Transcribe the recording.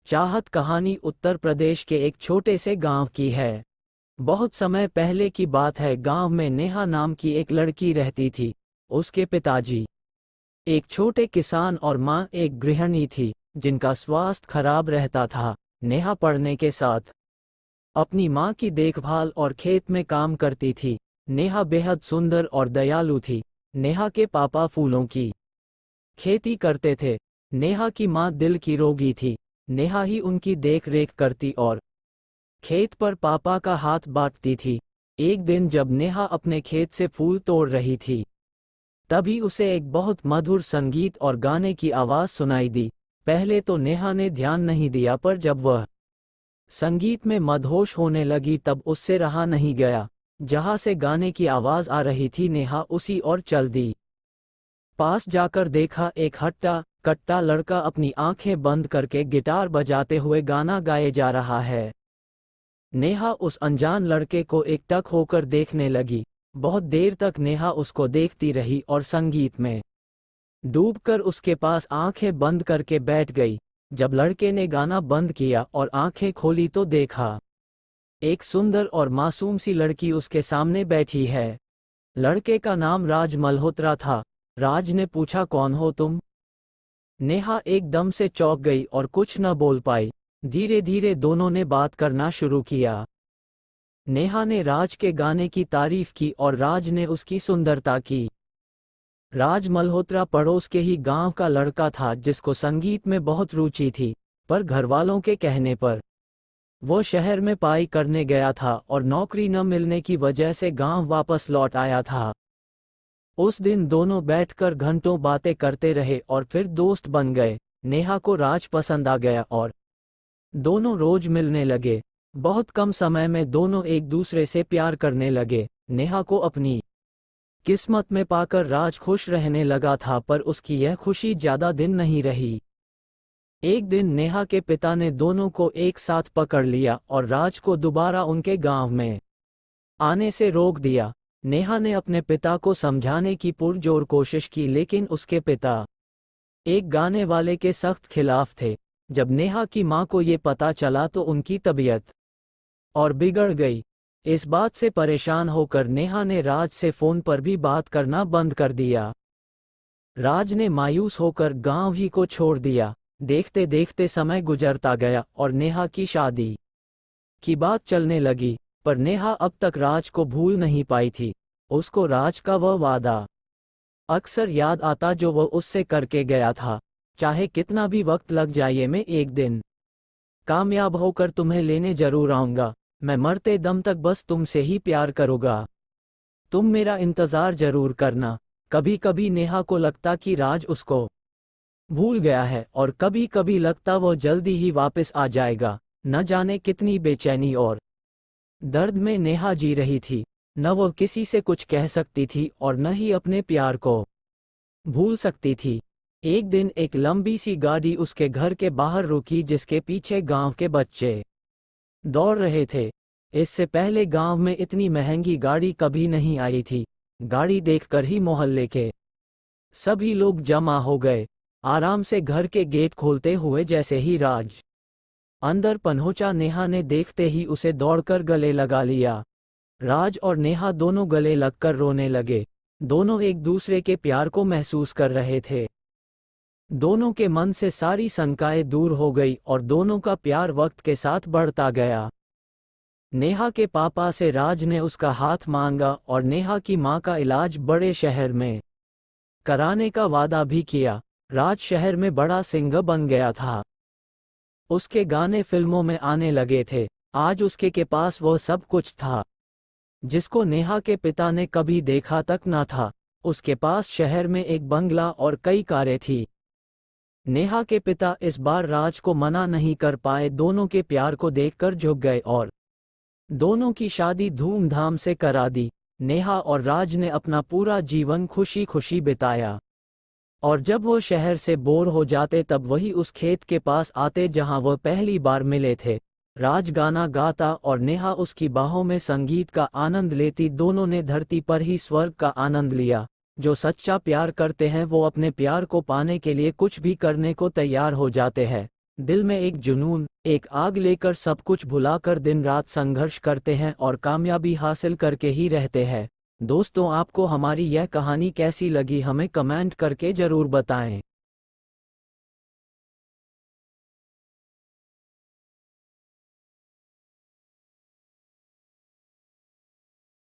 चाहत कहानी उत्तर प्रदेश के एक छोटे से गांव की है। बहुत समय पहले की बात है। गांव में नेहा नाम की एक लड़की रहती थी। उसके पिताजी एक छोटे किसान और मां एक गृहिणी थी, जिनका स्वास्थ्य खराब रहता था। नेहा पढ़ने के साथ अपनी मां की देखभाल और खेत में काम करती थी। नेहा बेहद सुंदर और दयालु थी। नेहा के पापा फूलों की खेती करते थे। नेहा की मां दिल की रोगी थी। नेहा ही उनकी देख रेख करती और खेत पर पापा का हाथ बांटती थी। एक दिन जब नेहा अपने खेत से फूल तोड़ रही थी, तभी उसे एक बहुत मधुर संगीत और गाने की आवाज सुनाई दी। पहले तो नेहा ने ध्यान नहीं दिया, पर जब वह संगीत में मदहोश होने लगी तब उससे रहा नहीं गया। जहां से गाने की आवाज आ रही थी, नेहा उसी ओर चल दी। पास जाकर देखा, एक हट्टा कट्टा लड़का अपनी आंखें बंद करके गिटार बजाते हुए गाना गाए जा रहा है। नेहा उस अनजान लड़के को एकटक होकर देखने लगी। बहुत देर तक नेहा उसको देखती रही और संगीत में डूबकर उसके पास आंखें बंद करके बैठ गई। जब लड़के ने गाना बंद किया और आंखें खोली तो देखा, एक सुंदर और मासूम सी लड़की उसके सामने बैठी है। लड़के का नाम राज मल्होत्रा था। राज ने पूछा, कौन हो तुम? नेहा एकदम से चौंक गई और कुछ न बोल पाई। धीरे धीरे दोनों ने बात करना शुरू किया। नेहा ने राज के गाने की तारीफ की और राज ने उसकी सुंदरता की। राज मल्होत्रा पड़ोस के ही गांव का लड़का था, जिसको संगीत में बहुत रुचि थी, पर घरवालों के कहने पर वो शहर में पढ़ाई करने गया था और नौकरी न मिलने की वजह से गांव वापस लौट आया था। उस दिन दोनों बैठकर घंटों बातें करते रहे और फिर दोस्त बन गए। नेहा को राज पसंद आ गया और दोनों रोज मिलने लगे। बहुत कम समय में दोनों एक दूसरे से प्यार करने लगे। नेहा को अपनी किस्मत में पाकर राज खुश रहने लगा था, पर उसकी यह खुशी ज्यादा दिन नहीं रही। एक दिन नेहा के पिता ने दोनों को एक साथ पकड़ लिया और राज को दोबारा उनके गांव में आने से रोक दिया। नेहा ने अपने पिता को समझाने की पुरजोर कोशिश की, लेकिन उसके पिता एक गाने वाले के सख्त खिलाफ थे। जब नेहा की मां को ये पता चला तो उनकी तबीयत और बिगड़ गई। इस बात से परेशान होकर नेहा ने राज से फोन पर भी बात करना बंद कर दिया। राज ने मायूस होकर गांव ही को छोड़ दिया। देखते देखते समय गुजरता गया और नेहा की शादी की बात चलने लगी, पर नेहा अब तक राज को भूल नहीं पाई थी। उसको राज का वह वादा अक्सर याद आता जो वह उससे करके गया था, चाहे कितना भी वक्त लग जाए, मैं एक दिन कामयाब होकर तुम्हें लेने जरूर आऊंगा। मैं मरते दम तक बस तुमसे ही प्यार करूंगा। तुम मेरा इंतजार जरूर करना। कभी कभी नेहा को लगता कि राज उसको भूल गया है और कभी कभी लगता वो जल्दी ही वापस आ जाएगा। न जाने कितनी बेचैनी और दर्द में नेहा जी रही थी। न वो किसी से कुछ कह सकती थी और न ही अपने प्यार को भूल सकती थी। एक दिन एक लंबी सी गाड़ी उसके घर के बाहर रुकी, जिसके पीछे गांव के बच्चे दौड़ रहे थे। इससे पहले गांव में इतनी महंगी गाड़ी कभी नहीं आई थी। गाड़ी देखकर ही मोहल्ले के सभी लोग जमा हो गए। आराम से घर के गेट खोलते हुए जैसे ही राज अंदर पहुंचा, नेहा ने देखते ही उसे दौड़कर गले लगा लिया। राज और नेहा दोनों गले लगकर रोने लगे। दोनों एक दूसरे के प्यार को महसूस कर रहे थे। दोनों के मन से सारी शंकाएं दूर हो गई और दोनों का प्यार वक्त के साथ बढ़ता गया। नेहा के पापा से राज ने उसका हाथ मांगा और नेहा की मां का इलाज बड़े शहर में कराने का वादा भी किया। राज शहर में बड़ा सिंगर बन गया था। उसके गाने फिल्मों में आने लगे थे। आज उसके के पास वह सब कुछ था जिसको नेहा के पिता ने कभी देखा तक न था। उसके पास शहर में एक बंगला और कई कारें थी। नेहा के पिता इस बार राज को मना नहीं कर पाए। दोनों के प्यार को देखकर झुक गए और दोनों की शादी धूमधाम से करा दी। नेहा और राज ने अपना पूरा जीवन खुशी खुशी बिताया और जब वो शहर से बोर हो जाते तब वही उस खेत के पास आते जहां वह पहली बार मिले थे। राज गाना गाता और नेहा उसकी बाहों में संगीत का आनंद लेती। दोनों ने धरती पर ही स्वर्ग का आनंद लिया। जो सच्चा प्यार करते हैं वो अपने प्यार को पाने के लिए कुछ भी करने को तैयार हो जाते हैं। दिल में एक जुनून, एक आग लेकर सब कुछ भुलाकर दिन रात संघर्ष करते हैं और कामयाबी हासिल करके ही रहते हैं। दोस्तों, आपको हमारी यह कहानी कैसी लगी हमें कमेंट करके ज़रूर बताएं।